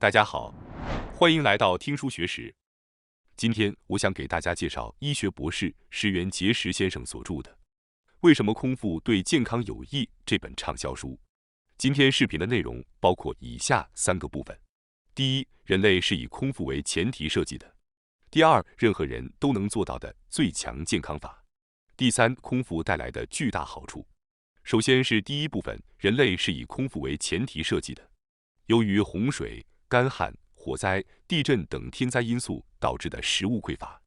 大家好，欢迎来到听书学史。今天我想给大家介绍医学博士石原节石先生所著的《为什么空腹对健康有益》这本畅销书。今天视频的内容包括以下3个部分：第一，人类是以空腹为前提设计的；第二，任何人都能做到的最强健康法；第三，空腹带来的巨大好处。首先是第一部分，人类是以空腹为前提设计的。由于洪水、干旱、火灾、地震等天灾因素导致的食物匮乏，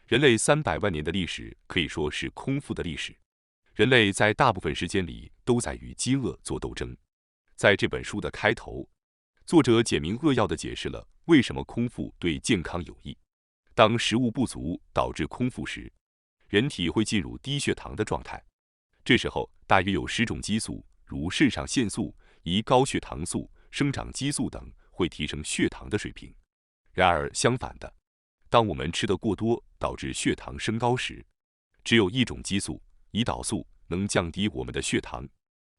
人类300万年的历史可以说是空腹的历史。人类在大部分时间里都在与饥饿做斗争。在这本书的开头，作者简明扼要地解释了为什么空腹对健康有益。当食物不足导致空腹时，人体会进入低血糖的状态。这时候，大约有10种激素，如肾上腺素、胰高血糖素、生长激素等，会提升血糖的水平。然而相反的，当我们吃得过多，导致血糖升高时，只有一种激素，胰岛素，能降低我们的血糖。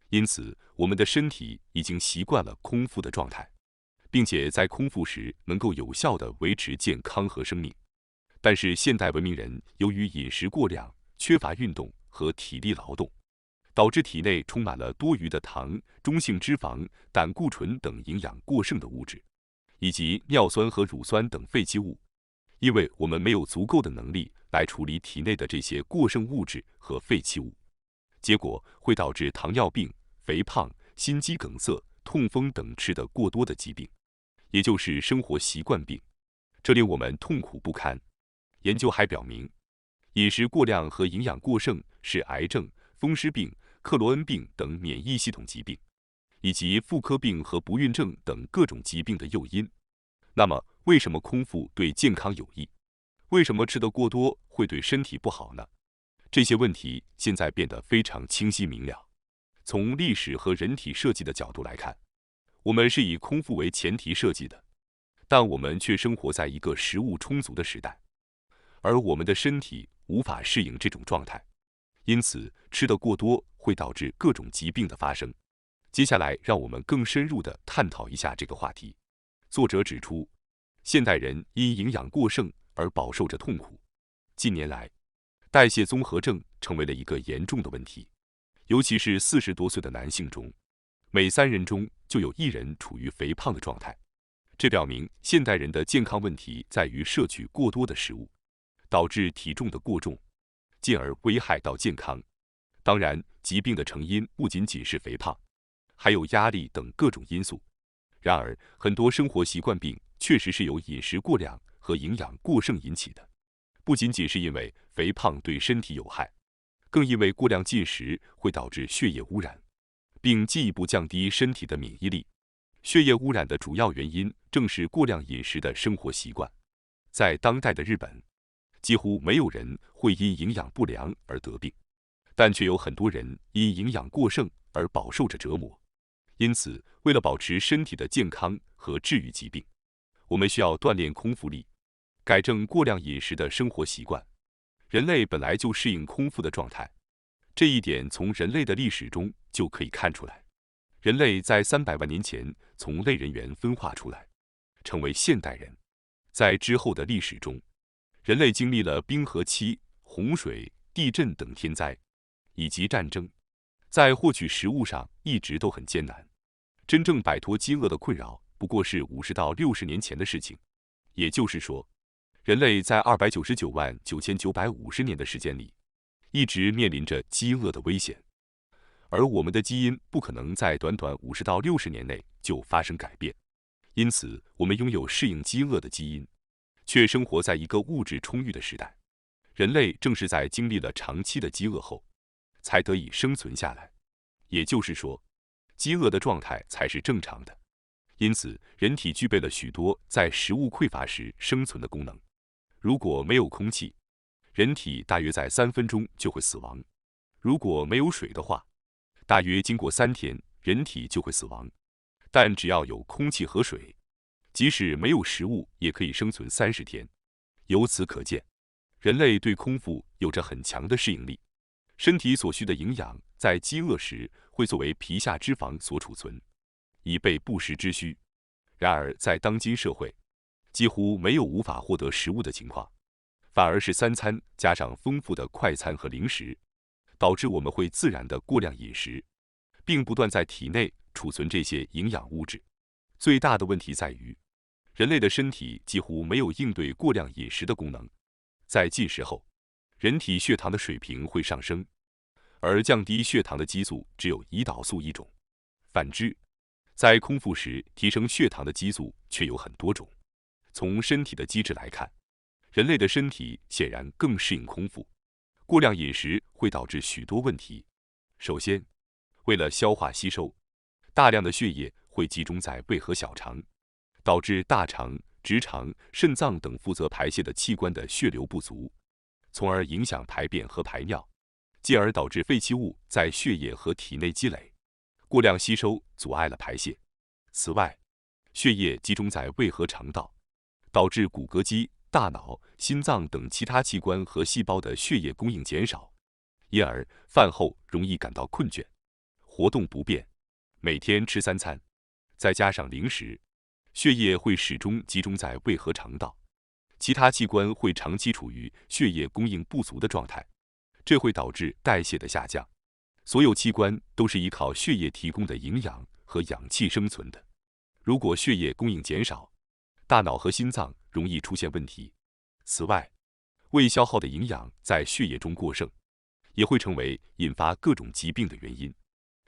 因此，我们的身体已经习惯了空腹的状态，并且在空腹时能够有效地维持健康和生命。但是现代文明人由于饮食过量、缺乏运动和体力劳动，导致体内充满了多余的糖、中性脂肪、胆固醇等营养过剩的物质，以及尿酸和乳酸等废弃物。因为我们没有足够的能力来处理体内的这些过剩物质和废弃物，结果会导致糖尿病、肥胖、心肌梗塞、痛风等吃得过多的疾病，也就是生活习惯病，这令我们痛苦不堪。研究还表明，饮食过量和营养过剩是癌症、风湿病、克罗恩病等免疫系统疾病，以及妇科病和不孕症等各种疾病的诱因。那么，为什么空腹对健康有益？为什么吃得过多会对身体不好呢？这些问题现在变得非常清晰明了。从历史和人体设计的角度来看，我们是以空腹为前提设计的，但我们却生活在一个食物充足的时代，而我们的身体无法适应这种状态，因此吃得过多会导致各种疾病的发生。接下来，让我们更深入地探讨一下这个话题。作者指出，现代人因营养过剩而饱受着痛苦。近年来，代谢综合症成为了一个严重的问题，尤其是40多岁的男性中，每3人中就有1人处于肥胖的状态。这表明现代人的健康问题在于摄取过多的食物，导致体重的过重，进而危害到健康。当然，疾病的成因不仅仅是肥胖，还有压力等各种因素。然而，很多生活习惯病确实是由饮食过量和营养过剩引起的，不仅仅是因为肥胖对身体有害，更因为过量进食会导致血液污染，并进一步降低身体的免疫力。血液污染的主要原因正是过量饮食的生活习惯。在当代的日本，几乎没有人会因营养不良而得病，但却有很多人因营养过剩而饱受着折磨。因此，为了保持身体的健康和治愈疾病，我们需要锻炼空腹力，改正过量饮食的生活习惯。人类本来就适应空腹的状态，这一点从人类的历史中就可以看出来。人类在300万年前从类人猿分化出来，成为现代人。在之后的历史中，人类经历了冰河期、洪水、地震等天灾，以及战争，在获取食物上一直都很艰难。真正摆脱饥饿的困扰，不过是50到60年前的事情。也就是说，人类在299万9950年的时间里，一直面临着饥饿的危险。而我们的基因不可能在短短50到60年内就发生改变，因此我们拥有适应饥饿的基因，却生活在一个物质充裕的时代。人类正是在经历了长期的饥饿后，才得以生存下来。也就是说，饥饿的状态才是正常的。因此，人体具备了许多在食物匮乏时生存的功能。如果没有空气，人体大约在3分钟就会死亡；如果没有水的话，大约经过3天，人体就会死亡。但只要有空气和水，即使没有食物，也可以生存30天。由此可见，人类对空腹有着很强的适应力。身体所需的营养在饥饿时会作为皮下脂肪所储存，以备不时之需。然而，在当今社会，几乎没有无法获得食物的情况，反而是3餐加上丰富的快餐和零食，导致我们会自然的过量饮食，并不断在体内储存这些营养物质。最大的问题在于，人类的身体几乎没有应对过量饮食的功能。在进食后，人体血糖的水平会上升，而降低血糖的激素只有胰岛素一种。反之，在空腹时提升血糖的激素却有很多种。从身体的机制来看，人类的身体显然更适应空腹。过量饮食会导致许多问题。首先，为了消化吸收，大量的血液会集中在胃和小肠，导致大肠、直肠、肾脏等负责排泄的器官的血流不足，从而影响排便和排尿，进而导致废弃物在血液和体内积累，过量吸收阻碍了排泄。此外，血液集中在胃和肠道，导致骨骼肌、大脑、心脏等其他器官和细胞的血液供应减少，因而饭后容易感到困倦、活动不便。每天吃3餐，再加上零食，血液会始终集中在胃和肠道，其他器官会长期处于血液供应不足的状态，这会导致代谢的下降。所有器官都是依靠血液提供的营养和氧气生存的。如果血液供应减少，大脑和心脏容易出现问题。此外，未消耗的营养在血液中过剩，也会成为引发各种疾病的原因。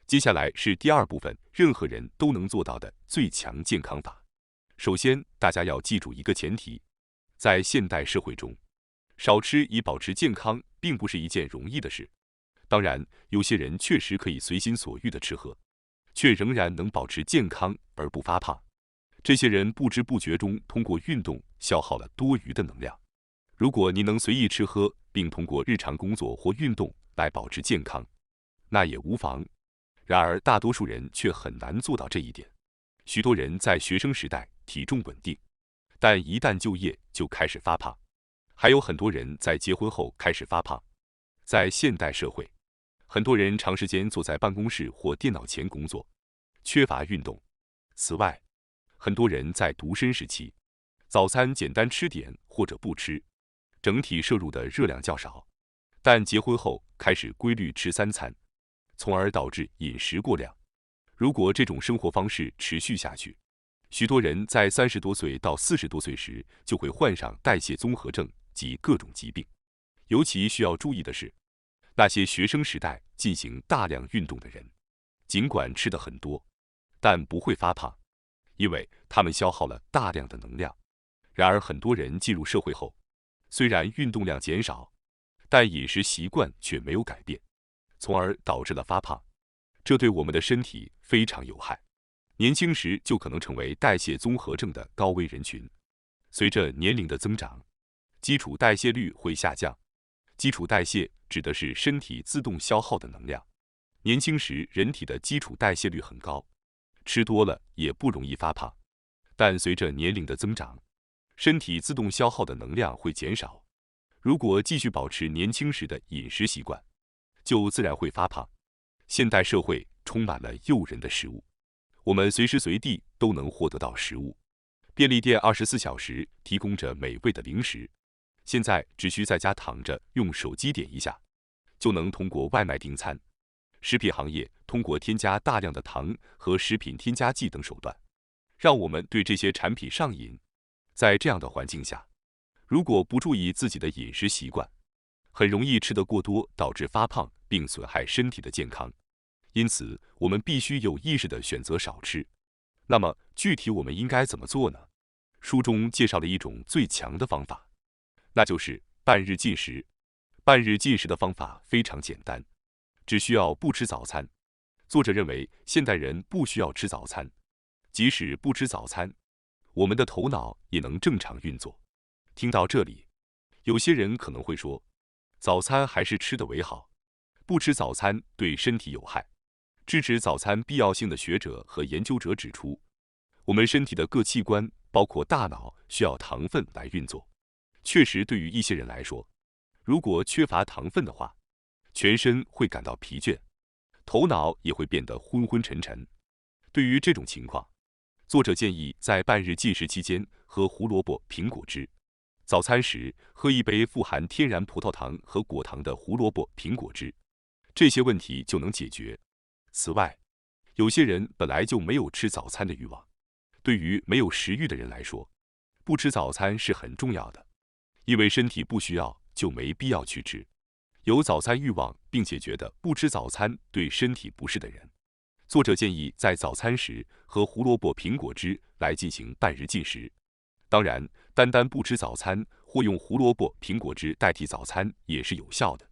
接下来是第2部分，任何人都能做到的最强健康法。首先，大家要记住一个前提，在现代社会中，少吃以保持健康并不是一件容易的事。当然，有些人确实可以随心所欲的吃喝，却仍然能保持健康而不发胖。这些人不知不觉中通过运动消耗了多余的能量。如果你能随意吃喝，并通过日常工作或运动来保持健康，那也无妨。然而，大多数人却很难做到这一点。许多人在学生时代体重稳定，但一旦就业就开始发胖。还有很多人在结婚后开始发胖。在现代社会，很多人长时间坐在办公室或电脑前工作，缺乏运动。此外，很多人在独身时期，早餐简单吃点或者不吃，整体摄入的热量较少，但结婚后开始规律吃3餐，从而导致饮食过量。如果这种生活方式持续下去，许多人在30多岁到40多岁时就会患上代谢综合症及各种疾病。尤其需要注意的是，那些学生时代进行大量运动的人，尽管吃得很多，但不会发胖，因为他们消耗了大量的能量。然而，很多人进入社会后，虽然运动量减少，但饮食习惯却没有改变，从而导致了发胖。这对我们的身体非常有害。年轻时就可能成为代谢综合症的高危人群。随着年龄的增长，基础代谢率会下降。基础代谢指的是身体自动消耗的能量。年轻时人体的基础代谢率很高，吃多了也不容易发胖。但随着年龄的增长，身体自动消耗的能量会减少。如果继续保持年轻时的饮食习惯，就自然会发胖。现代社会充满了诱人的食物，我们随时随地都能获得到食物。便利店24小时提供着美味的零食，现在只需在家躺着，用手机点一下，就能通过外卖订餐。食品行业通过添加大量的糖和食品添加剂等手段，让我们对这些产品上瘾。在这样的环境下，如果不注意自己的饮食习惯，很容易吃得过多，导致发胖并损害身体的健康。因此，我们必须有意识地选择少吃。那么，具体我们应该怎么做呢？书中介绍了一种最强的方法，那就是半日禁食。半日禁食的方法非常简单，只需要不吃早餐。作者认为，现代人不需要吃早餐，即使不吃早餐，我们的头脑也能正常运作。听到这里，有些人可能会说，早餐还是吃的为好，不吃早餐对身体有害。支持早餐必要性的学者和研究者指出，我们身体的各器官，包括大脑，需要糖分来运作。确实，对于一些人来说，如果缺乏糖分的话，全身会感到疲倦，头脑也会变得昏昏沉沉。对于这种情况，作者建议在半日禁食期间喝胡萝卜苹果汁，早餐时喝一杯富含天然葡萄糖和果糖的胡萝卜苹果汁，这些问题就能解决。此外，有些人本来就没有吃早餐的欲望，对于没有食欲的人来说，不吃早餐是很重要的，因为身体不需要就没必要去吃。有早餐欲望并且觉得不吃早餐对身体不适的人，作者建议在早餐时喝胡萝卜苹果汁来进行半日禁食。当然，单单不吃早餐或用胡萝卜苹果汁代替早餐也是有效的。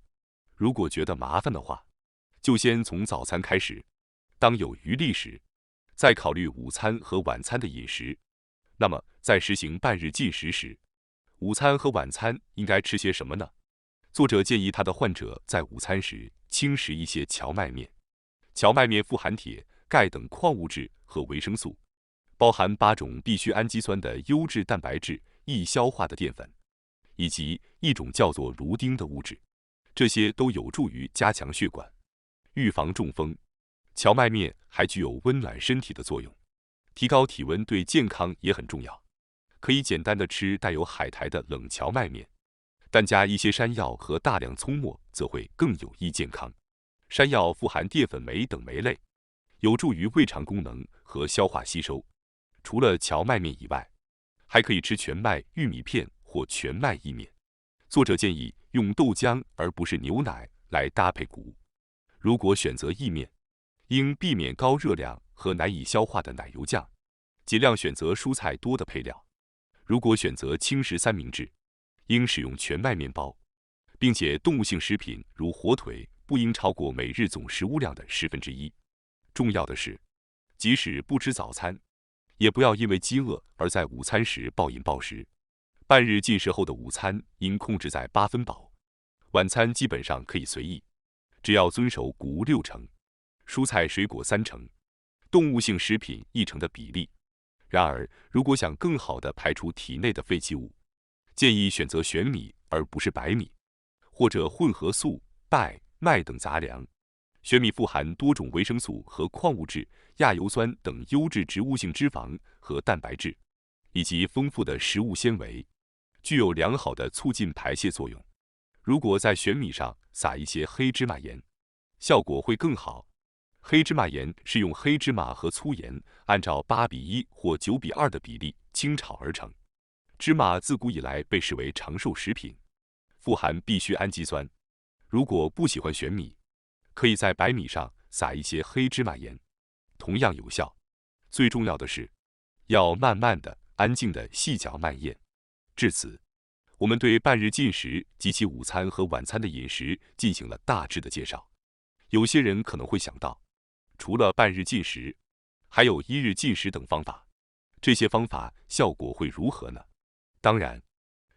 如果觉得麻烦的话，就先从早餐开始，当有余力时，再考虑午餐和晚餐的饮食。那么，在实行半日禁食时，午餐和晚餐应该吃些什么呢？作者建议他的患者在午餐时轻食一些荞麦面。荞麦面富含铁、钙等矿物质和维生素，包含8种必需氨基酸的优质蛋白质、易消化的淀粉，以及一种叫做芦丁的物质，这些都有助于加强血管，预防中风。荞麦面还具有温暖身体的作用，提高体温对健康也很重要。可以简单的吃带有海苔的冷荞麦面，但加一些山药和大量葱末则会更有益健康。山药富含淀粉酶等酶类，有助于胃肠功能和消化吸收。除了荞麦面以外，还可以吃全麦玉米片或全麦意面。作者建议用豆浆而不是牛奶来搭配谷物。如果选择意面，应避免高热量和难以消化的奶油酱，尽量选择蔬菜多的配料。如果选择轻食三明治，应使用全麦面包，并且动物性食品如火腿不应超过每日总食物量的1/10。重要的是，即使不吃早餐，也不要因为饥饿而在午餐时暴饮暴食。半日禁食后的午餐应控制在8分饱，晚餐基本上可以随意，只要遵守谷物60%、蔬菜水果30%、动物性食品1%的比例。然而，如果想更好地排出体内的废弃物，建议选择玄米而不是白米，或者混合粟、麦、麦等杂粮。玄米富含多种维生素和矿物质、亚油酸等优质植物性脂肪和蛋白质，以及丰富的食物纤维，具有良好的促进排泄作用。如果在玄米上撒一些黑芝麻盐，效果会更好。黑芝麻盐是用黑芝麻和粗盐按照8:1或9:2的比例清炒而成。芝麻自古以来被视为长寿食品，富含必需氨基酸。如果不喜欢玄米，可以在白米上撒一些黑芝麻盐，同样有效。最重要的是，要慢慢的、安静的细嚼慢咽。至此，我们对半日禁食及其午餐和晚餐的饮食进行了大致的介绍。有些人可能会想到，除了半日禁食，还有1日禁食等方法，这些方法效果会如何呢？当然，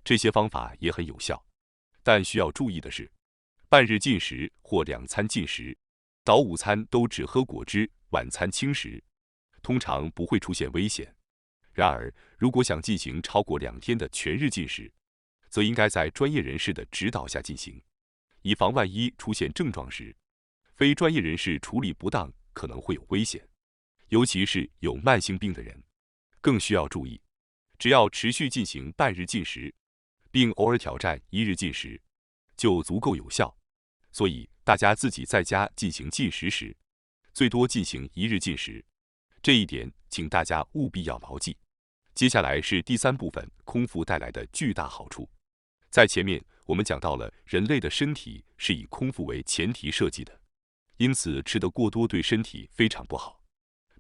这些方法也很有效，但需要注意的是，半日禁食或2餐禁食，早午餐都只喝果汁，晚餐轻食，通常不会出现危险。然而，如果想进行超过2天的全日禁食，则应该在专业人士的指导下进行，以防万一出现症状时，非专业人士处理不当可能会有危险。尤其是有慢性病的人，更需要注意。只要持续进行半日禁食，并偶尔挑战1日禁食，就足够有效。所以，大家自己在家进行禁食时，最多进行1日禁食，这一点请大家务必要牢记。接下来是第3部分，空腹带来的巨大好处。在前面我们讲到了人类的身体是以空腹为前提设计的，因此吃得过多对身体非常不好，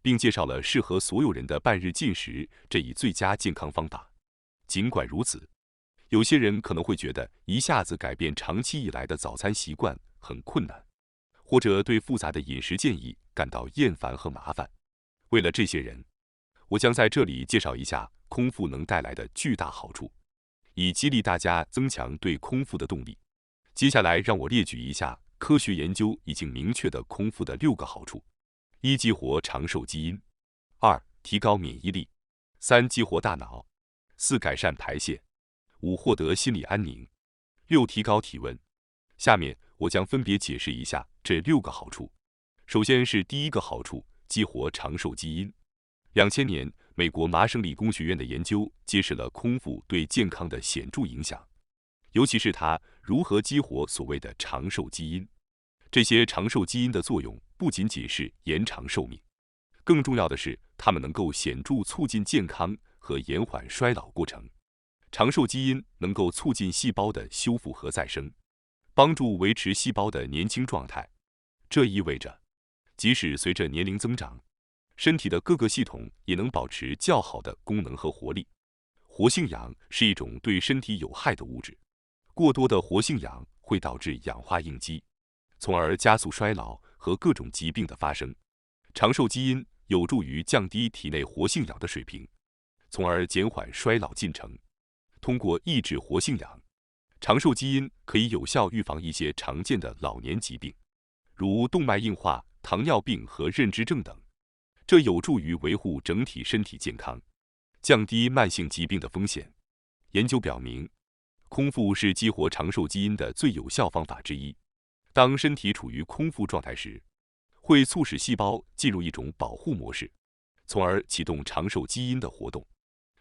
并介绍了适合所有人的半日禁食这一最佳健康方法。尽管如此，有些人可能会觉得一下子改变长期以来的早餐习惯很困难，或者对复杂的饮食建议感到厌烦和麻烦。为了这些人，我将在这里介绍一下空腹能带来的巨大好处，以激励大家增强对空腹的动力。接下来让我列举一下科学研究已经明确的空腹的6个好处：1、激活长寿基因；2、提高免疫力；3、激活大脑；4、改善排泄；5、获得心理安宁；6、提高体温。下面我将分别解释一下这6个好处。首先是第1个好处，激活长寿基因。2000年，美国麻省理工学院的研究揭示了空腹对健康的显著影响，尤其是它如何激活所谓的长寿基因。这些长寿基因的作用不仅仅是延长寿命，更重要的是，它们能够显著促进健康和延缓衰老过程。长寿基因能够促进细胞的修复和再生，帮助维持细胞的年轻状态。这意味着，即使随着年龄增长，身体的各个系统也能保持较好的功能和活力。活性氧是一种对身体有害的物质，过多的活性氧会导致氧化应激，从而加速衰老和各种疾病的发生。长寿基因有助于降低体内活性氧的水平，从而减缓衰老进程。通过抑制活性氧，长寿基因可以有效预防一些常见的老年疾病，如动脉硬化、糖尿病和认知症等。这有助于维护整体身体健康，降低慢性疾病的风险。研究表明，空腹是激活长寿基因的最有效方法之一。当身体处于空腹状态时，会促使细胞进入一种保护模式，从而启动长寿基因的活动。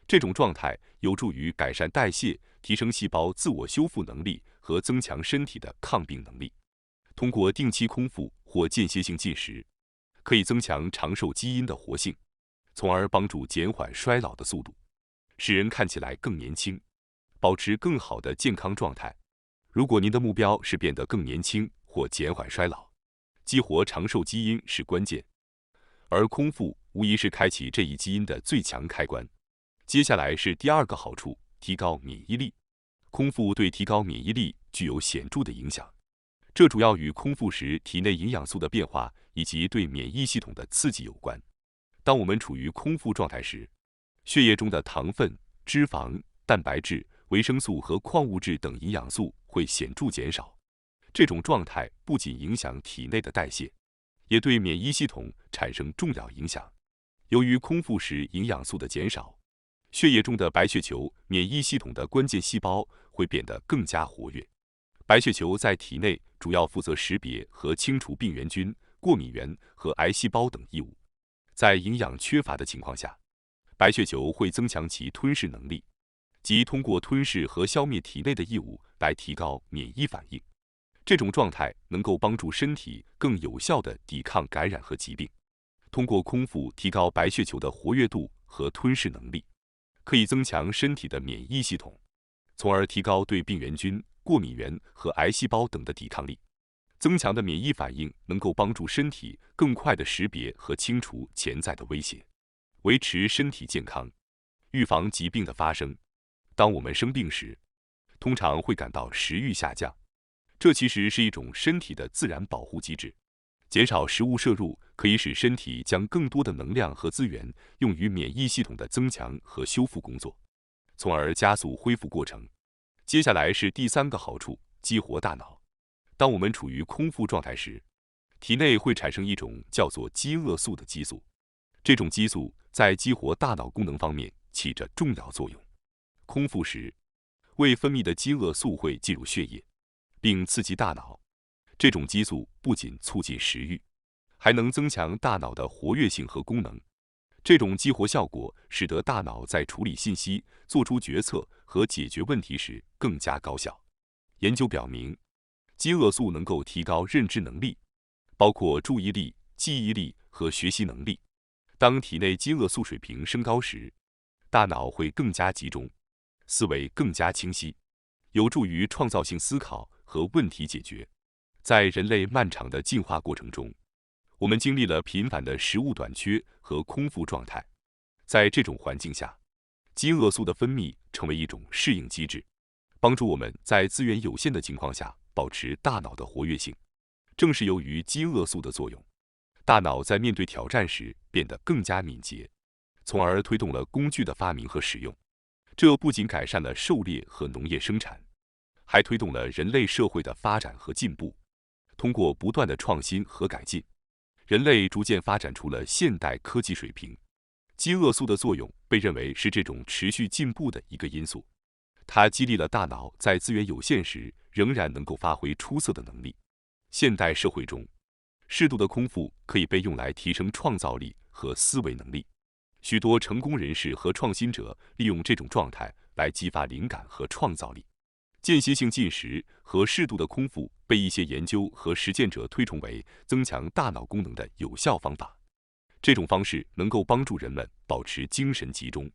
这种状态有助于改善代谢，提升细胞自我修复能力和增强身体的抗病能力。通过定期空腹或间歇性进食，可以增强长寿基因的活性，从而帮助减缓衰老的速度，使人看起来更年轻，保持更好的健康状态。如果您的目标是变得更年轻或减缓衰老，激活长寿基因是关键，而空腹无疑是开启这一基因的最强开关。接下来是第二个好处，提高免疫力。空腹对提高免疫力具有显著的影响，这主要与空腹时体内营养素的变化以及对免疫系统的刺激有关。当我们处于空腹状态时，血液中的糖分、脂肪、蛋白质、维生素和矿物质等营养素会显著减少。这种状态不仅影响体内的代谢，也对免疫系统产生重要影响。由于空腹时营养素的减少，血液中的白血球免疫系统的关键细胞会变得更加活跃。白血球在体内主要负责识别和清除病原菌、过敏原和癌细胞等异物。在营养缺乏的情况下，白血球会增强其吞噬能力，即通过吞噬和消灭体内的异物来提高免疫反应。这种状态能够帮助身体更有效地抵抗感染和疾病。通过空腹提高白血球的活跃度和吞噬能力，可以增强身体的免疫系统，从而提高对病原菌、过敏原和癌细胞等的抵抗力。增强的免疫反应能够帮助身体更快地识别和清除潜在的威胁，维持身体健康，预防疾病的发生。当我们生病时，通常会感到食欲下降，这其实是一种身体的自然保护机制。减少食物摄入可以使身体将更多的能量和资源用于免疫系统的增强和修复工作，从而加速恢复过程。接下来是第三个好处，激活大脑。当我们处于空腹状态时，体内会产生一种叫做饥饿素的激素，这种激素在激活大脑功能方面起着重要作用。空腹时，未分泌的饥饿素会进入血液，并刺激大脑。这种激素不仅促进食欲，还能增强大脑的活跃性和功能。这种激活效果使得大脑在处理信息、做出决策和解决问题时更加高效。研究表明，饥饿素能够提高认知能力，包括注意力、记忆力和学习能力。当体内饥饿素水平升高时，大脑会更加集中，思维更加清晰，有助于创造性思考和问题解决。在人类漫长的进化过程中，我们经历了频繁的食物短缺和空腹状态。在这种环境下，饥饿素的分泌成为一种适应机制，帮助我们在资源有限的情况下保持大脑的活跃性。正是由于饥饿素的作用，大脑在面对挑战时变得更加敏捷，从而推动了工具的发明和使用。这不仅改善了狩猎和农业生产，还推动了人类社会的发展和进步。通过不断的创新和改进，人类逐渐发展出了现代科技水平。饥饿素的作用被认为是这种持续进步的一个因素，它激励了大脑在资源有限时仍然能够发挥出色的能力。现代社会中，适度的空腹可以被用来提升创造力和思维能力，许多成功人士和创新者利用这种状态来激发灵感和创造力。间歇性进食和适度的空腹被一些研究和实践者推崇为增强大脑功能的有效方法。这种方式能够帮助人们保持精神集中，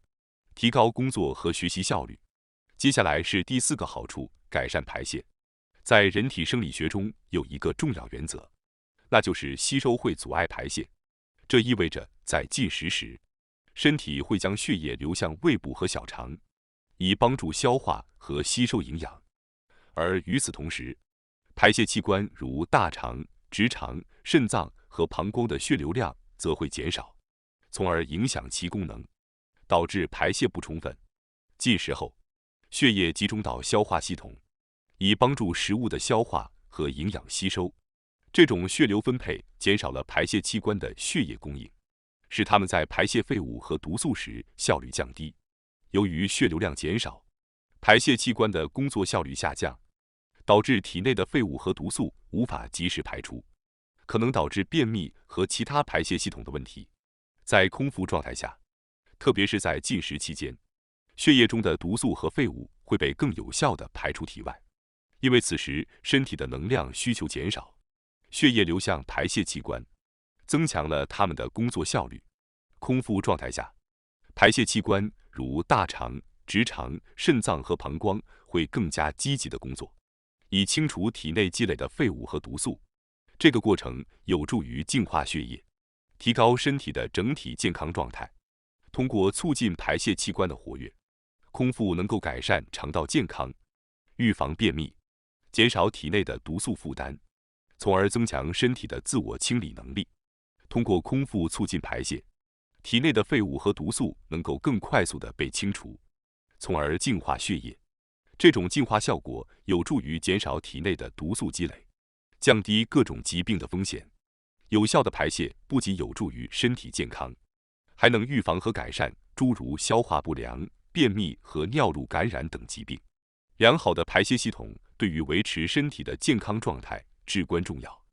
提高工作和学习效率。接下来是第4个好处，改善排泄。在人体生理学中有一个重要原则，那就是吸收会阻碍排泄。这意味着在进食时，身体会将血液流向胃部和小肠，以帮助消化和吸收营养。而与此同时，排泄器官如大肠、直肠、肾脏和膀胱的血流量则会减少，从而影响其功能，导致排泄不充分。进食后，血液集中到消化系统，以帮助食物的消化和营养吸收。这种血流分配减少了排泄器官的血液供应，使它们在排泄废物和毒素时效率降低。由于血流量减少，排泄器官的工作效率下降，导致体内的废物和毒素无法及时排出，可能导致便秘和其他排泄系统的问题。在空腹状态下，特别是在进食期间，血液中的毒素和废物会被更有效地排出体外，因为此时身体的能量需求减少，血液流向排泄器官，增强了它们的工作效率。空腹状态下，排泄器官如大肠、直肠、肾脏和膀胱会更加积极地工作，以清除体内积累的废物和毒素。这个过程有助于净化血液，提高身体的整体健康状态。通过促进排泄器官的活跃，空腹能够改善肠道健康，预防便秘，减少体内的毒素负担，从而增强身体的自我清理能力。通过空腹促进排泄，体内的废物和毒素能够更快速地被清除，从而净化血液。这种净化效果有助于减少体内的毒素积累，降低各种疾病的风险。有效的排泄不仅有助于身体健康，还能预防和改善诸如消化不良、便秘和尿路感染等疾病。良好的排泄系统对于维持身体的健康状态至关重要。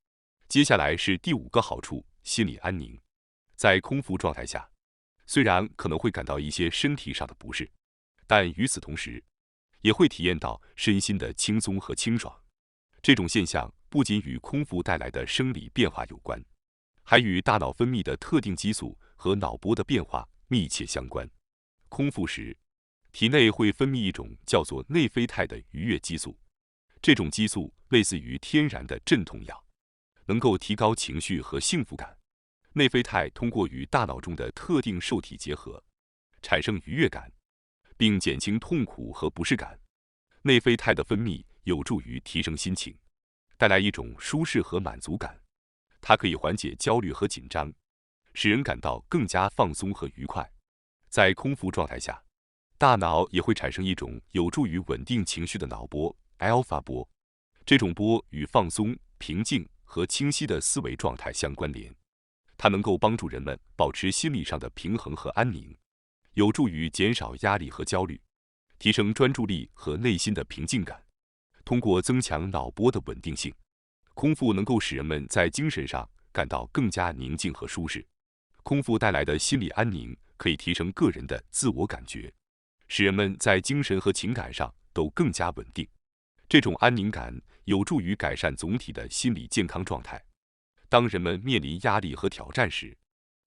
接下来是第5个好处，心理安宁。在空腹状态下，虽然可能会感到一些身体上的不适，但与此同时，也会体验到身心的轻松和清爽。这种现象不仅与空腹带来的生理变化有关，还与大脑分泌的特定激素和脑波的变化密切相关。空腹时，体内会分泌一种叫做内啡肽的愉悦激素，这种激素类似于天然的镇痛药，能够提高情绪和幸福感。内啡肽通过与大脑中的特定受体结合，产生愉悦感，并减轻痛苦和不适感。内啡肽的分泌有助于提升心情，带来一种舒适和满足感。它可以缓解焦虑和紧张，使人感到更加放松和愉快。在空腹状态下，大脑也会产生一种有助于稳定情绪的脑波 alpha 波，这种波与放松、平静和清晰的思维状态相关联。它能够帮助人们保持心理上的平衡和安宁，有助于减少压力和焦虑，提升专注力和内心的平静感。通过增强脑波的稳定性，空腹能够使人们在精神上感到更加宁静和舒适。空腹带来的心理安宁可以提升个人的自我感觉，使人们在精神和情感上都更加稳定。这种安宁感有助于改善总体的心理健康状态。当人们面临压力和挑战时，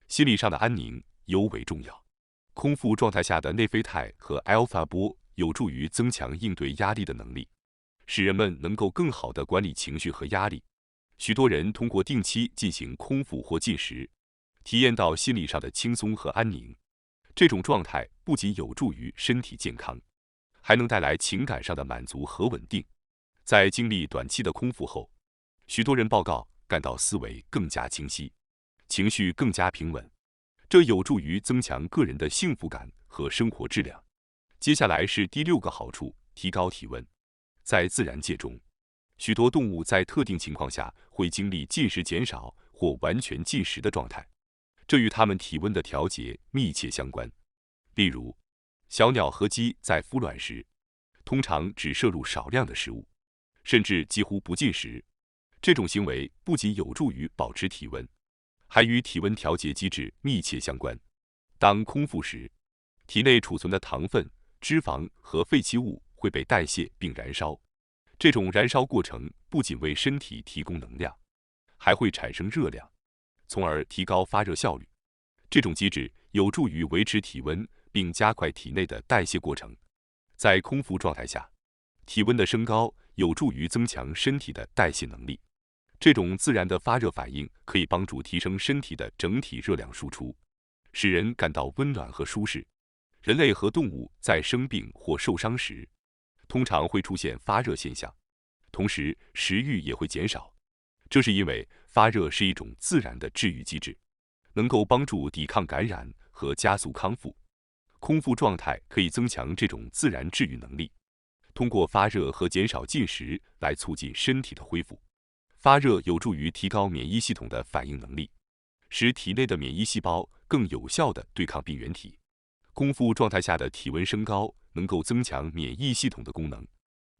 心理上的安宁尤为重要。空腹状态下的内啡肽和 alpha 波有助于增强应对压力的能力，使人们能够更好地管理情绪和压力。许多人通过定期进行空腹或进食，体验到心理上的轻松和安宁。这种状态不仅有助于身体健康，还能带来情感上的满足和稳定。在经历短期的空腹后，许多人报告感到思维更加清晰，情绪更加平稳，这有助于增强个人的幸福感和生活质量。接下来是第6个好处，提高体温。在自然界中，许多动物在特定情况下会经历进食减少或完全禁食的状态，这与它们体温的调节密切相关。例如，小鸟和鸡在孵卵时，通常只摄入少量的食物，甚至几乎不进食。这种行为不仅有助于保持体温，还与体温调节机制密切相关。当空腹时，体内储存的糖分、脂肪和废弃物会被代谢并燃烧。这种燃烧过程不仅为身体提供能量，还会产生热量，从而提高发热效率。这种机制有助于维持体温，并加快体内的代谢过程。在空腹状态下，体温的升高有助于增强身体的代谢能力。这种自然的发热反应可以帮助提升身体的整体热量输出，使人感到温暖和舒适。人类和动物在生病或受伤时，通常会出现发热现象，同时食欲也会减少。这是因为发热是一种自然的治愈机制，能够帮助抵抗感染和加速康复。空腹状态可以增强这种自然治愈能力，通过发热和减少进食来促进身体的恢复。发热有助于提高免疫系统的反应能力，使体内的免疫细胞更有效地对抗病原体。空腹状态下的体温升高能够增强免疫系统的功能，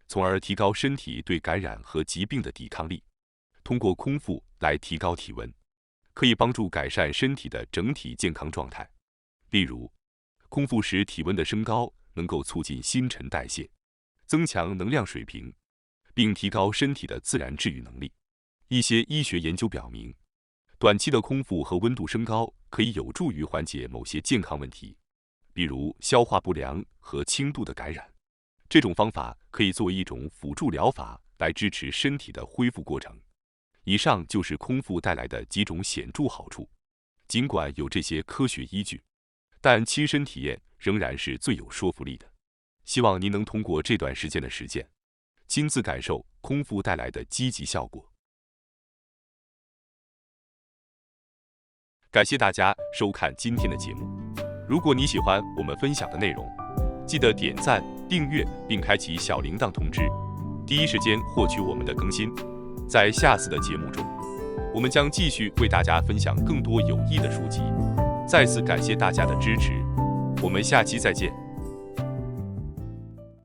从而提高身体对感染和疾病的抵抗力。通过空腹来提高体温，可以帮助改善身体的整体健康状态。例如，空腹时体温的升高能够促进新陈代谢，增强能量水平，并提高身体的自然治愈能力。一些医学研究表明，短期的空腹和温度升高可以有助于缓解某些健康问题，比如消化不良和轻度的感染。这种方法可以作为一种辅助疗法来支持身体的恢复过程。以上就是空腹带来的几种显著好处。尽管有这些科学依据，但亲身体验仍然是最有说服力的。希望您能通过这段时间的实践，亲自感受空腹带来的积极效果。感谢大家收看今天的节目。如果你喜欢我们分享的内容，记得点赞、订阅并开启小铃铛通知，第一时间获取我们的更新。在下次的节目中，我们将继续为大家分享更多有益的书籍。再次感谢大家的支持，我们下期再见。